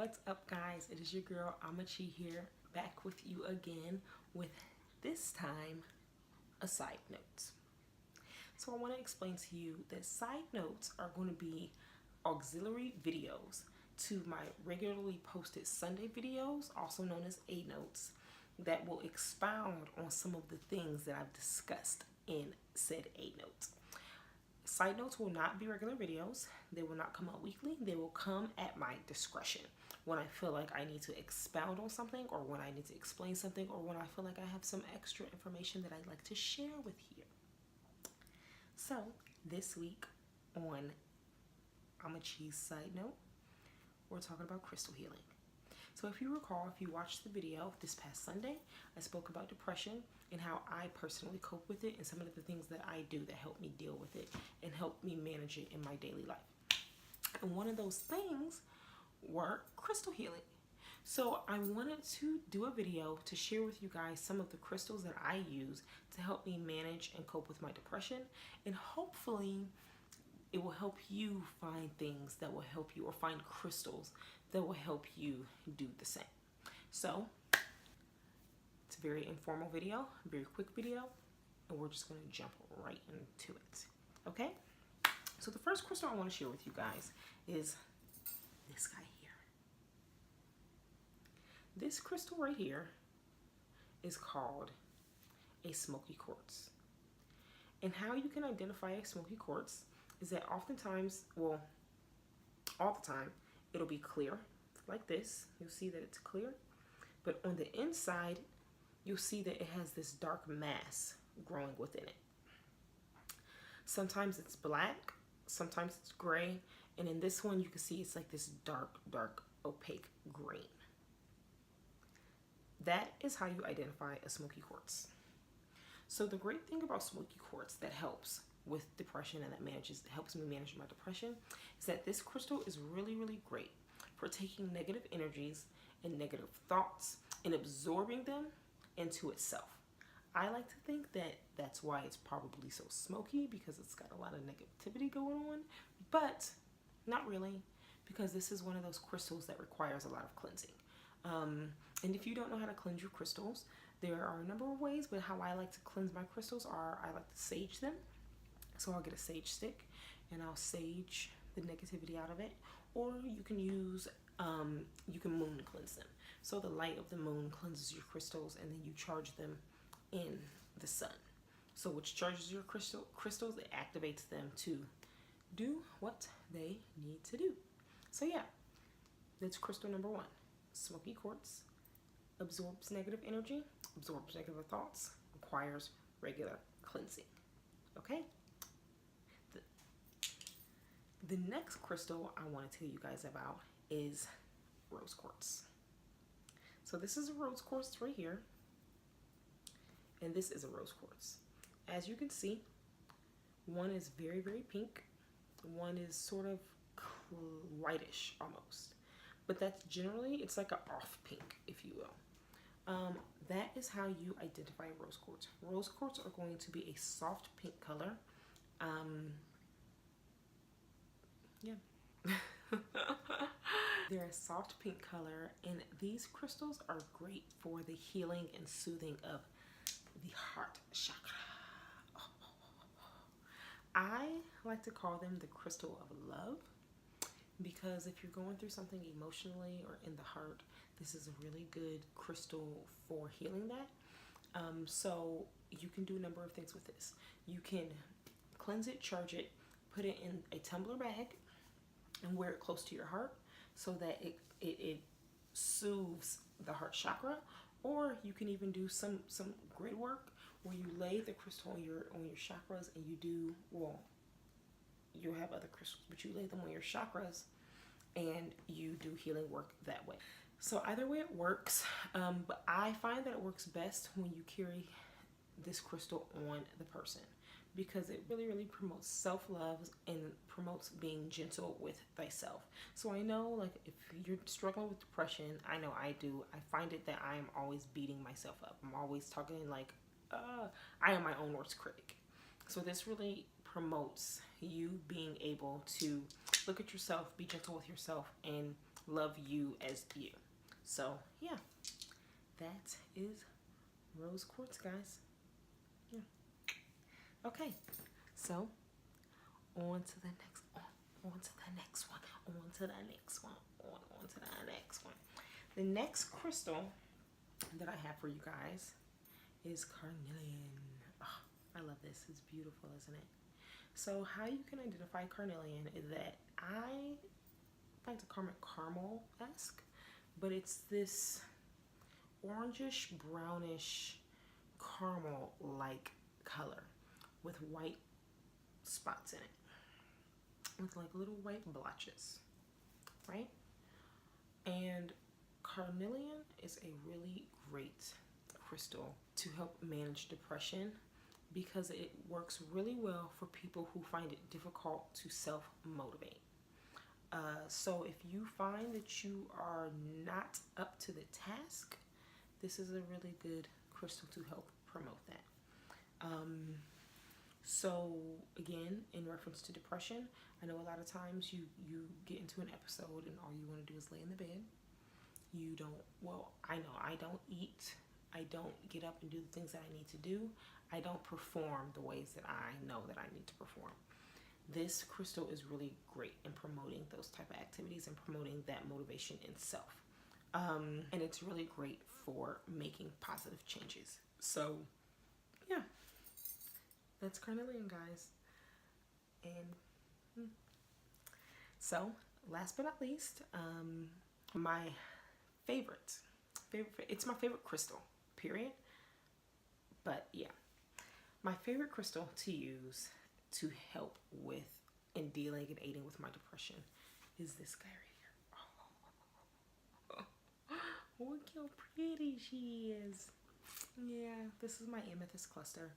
What's up, guys? It is your girl Amachi here, back with you again with this time a side note. So I want to explain to you that side notes are going to be auxiliary videos to my regularly posted Sunday videos, also known as A notes, that will expound on some of the things that I've discussed in said A notes. Side notes will not be regular videos. They will not come out weekly. They will come at my discretion when I feel like I need to expound on something, or when I need to explain something, or when I feel like I have some extra information that I'd like to share with you. So this week on Amachi's side note, we're talking about crystal healing. So if you recall, if you watched the video this past Sunday, I spoke about depression and how I personally cope with it and some of the things that I do that help me deal with it and help me manage it in my daily life. And one of those things were crystal healing. So I wanted to do a video to share with you guys some of the crystals that I use to help me manage and cope with my depression, and hopefully it will help you find things that will help you, or find crystals that will help you do the same. So it's a very informal video, very quick video, and we're just going to jump right into it. Okay? So the first crystal I want to share with you guys is this guy here. This crystal right here is called a smoky quartz. And how you can identify a smoky quartz is that oftentimes, well, all the time, it'll be clear like this. You'll see that it's clear. But on the inside, you'll see that it has this dark mass growing within it. Sometimes it's black, sometimes it's gray, and in this one you can see it's like this dark, opaque green. That is how you identify a smoky quartz. So the great thing about smoky quartz that helps with depression and that helps me manage my depression is that this crystal is really, really great for taking negative energies and negative thoughts and absorbing them into itself. I like to think that that's why it's probably so smoky, because it's got a lot of negativity going on, but not really, because this is one of those crystals that requires a lot of cleansing. And if you don't know how to cleanse your crystals, there are a number of ways, but how I like to cleanse my crystals are I like to sage them. So I'll get a sage stick and I'll sage the negativity out of it, or you can use, you can moon cleanse them. So the light of the moon cleanses your crystals, and then you charge them in the sun. So which charges your crystals, it activates them to do what they need to do. So yeah, that's crystal number one. Smoky quartz absorbs negative energy, absorbs negative thoughts, requires regular cleansing. Okay? The next crystal I want to tell you guys about is rose quartz. So this is a rose quartz right here, and this is a rose quartz. As you can see, one is very, very pink, one is sort of whitish almost, but that's generally, it's like an off pink, if you will. That is how you identify rose quartz. Rose quartz are going to be a soft pink color. Yeah. They're a soft pink color, and these crystals are great for the healing and soothing of the heart chakra. I like to call them the crystal of love, because if you're going through something emotionally or in the heart, this is a really good crystal for healing that. So you can do a number of things with this. You can cleanse it, charge it, put it in a tumbler bag, and wear it close to your heart so that it soothes the heart chakra. Or you can even do some grid work where you lay the crystal on your chakras, and you do, well, you have other crystals, but you lay them on your chakras and you do healing work that way. So either way it works, but I find that it works best when you carry this crystal on the person, because it really, really promotes self-love and promotes being gentle with thyself. So I know, like, if you're struggling with depression, I know I do. I find it that I am always beating myself up. I'm always talking like, I am my own worst critic. So this really promotes you being able to look at yourself, be gentle with yourself, and love you as you. So yeah, that is rose quartz, guys. Yeah. Okay, so on to the next on to the next one, on to the next one, on to the next one. The next crystal that I have for you guys is carnelian. Oh, I love this. It's beautiful, isn't it? So how you can identify carnelian is that I like to call it caramel-esque, but it's this orangish brownish caramel like color with white spots in it, with like little white blotches, right? And carnelian is a really great crystal to help manage depression because it works really well for people who find it difficult to self-motivate. So if you find that you are not up to the task, this is a really good crystal to help promote that. So again, in reference to depression, I know a lot of times you get into an episode and all you want to do is lay in the bed. You don't, well, I know I don't eat. I don't get up and do the things that I need to do. I don't perform the ways that I know that I need to perform. This crystal is really great in promoting those type of activities and promoting that motivation in self. And it's really great for making positive changes. So yeah, that's carnelian, guys. And so last but not least, my favorite, it's my favorite crystal, period. But yeah, my favorite crystal to use to help with in dealing and aiding with my depression is this guy right here. Oh, look how pretty she is. Yeah, this is my amethyst cluster.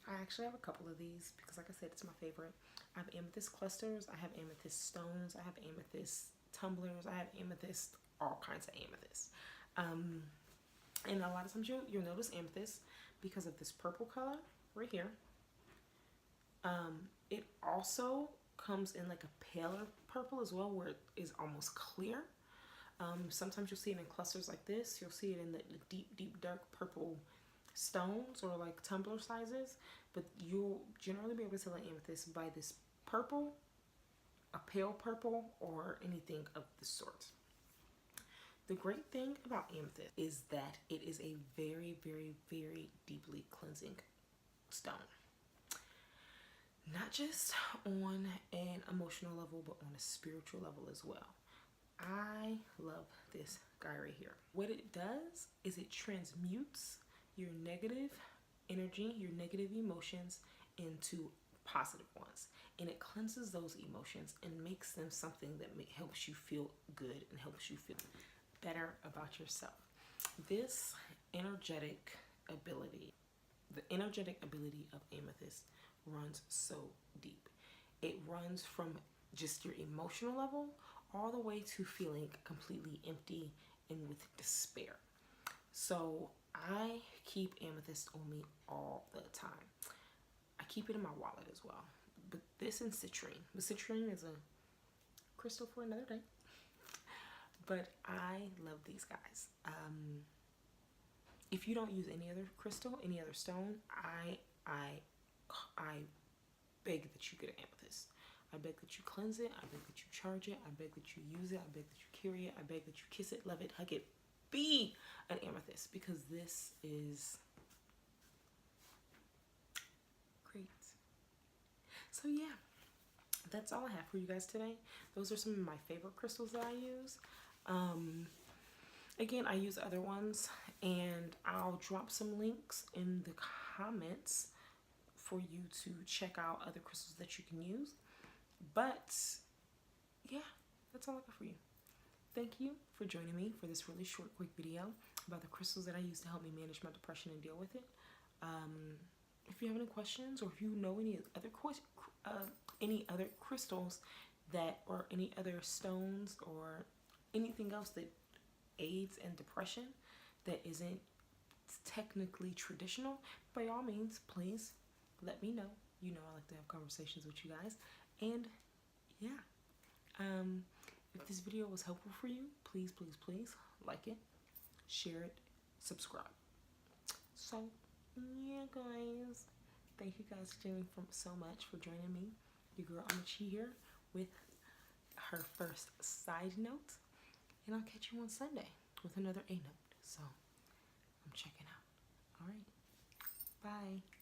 I actually have a couple of these because, like I said, it's my favorite. I have amethyst clusters, I have amethyst stones, I have amethyst tumblers, I have amethyst, all kinds of amethyst. And a lot of times you'll notice amethyst because of this purple color right here. It also comes in like a paler purple as well, where it is almost clear. Sometimes you'll see it in clusters like this. You'll see it in the deep dark purple stones or like tumbler sizes, but you'll generally be able to tell an amethyst by this purple, a pale purple, or anything of the sort. The great thing about amethyst is that it is a very, very, very deeply cleansing stone. Not just on an emotional level, but on a spiritual level as well. I love this guy right here. What it does is it transmutes your negative energy, your negative emotions into positive ones. And it cleanses those emotions and makes them something that helps you feel good and helps you feel better about yourself. This energetic ability, the energetic ability of amethyst runs so deep. It runs from just your emotional level all the way to feeling completely empty and with despair. So I keep amethyst on me all the time. I keep it in my wallet as well. But this and citrine. The citrine is a crystal for another day. But I love these guys. If you don't use any other crystal, any other stone, I beg that you get an amethyst. I beg that you cleanse it. I beg that you charge it. I beg that you use it. I beg that you carry it. I beg that you kiss it, love it, hug it. Be an amethyst, because this is great. So yeah, that's all I have for you guys today. Those are some of my favorite crystals that I use. Again, I use other ones, and I'll drop some links in the comments for you to check out other crystals that you can use. But yeah, that's all I got for you. Thank you for joining me for this really short, quick video about the crystals that I use to help me manage my depression and deal with it. If you have any questions, or if you know any other crystals that, or any other stones, or anything else that aids in depression that isn't technically traditional, by all means, please let me know. You know I like to have conversations with you guys. And yeah, If this video was helpful for you, please, please, please like it, share it, subscribe. So, yeah, guys. Thank you guys so much for joining me. Your girl Amachi here with her first side note. And I'll catch you on Sunday with another A note. So, I'm checking out. All right. Bye.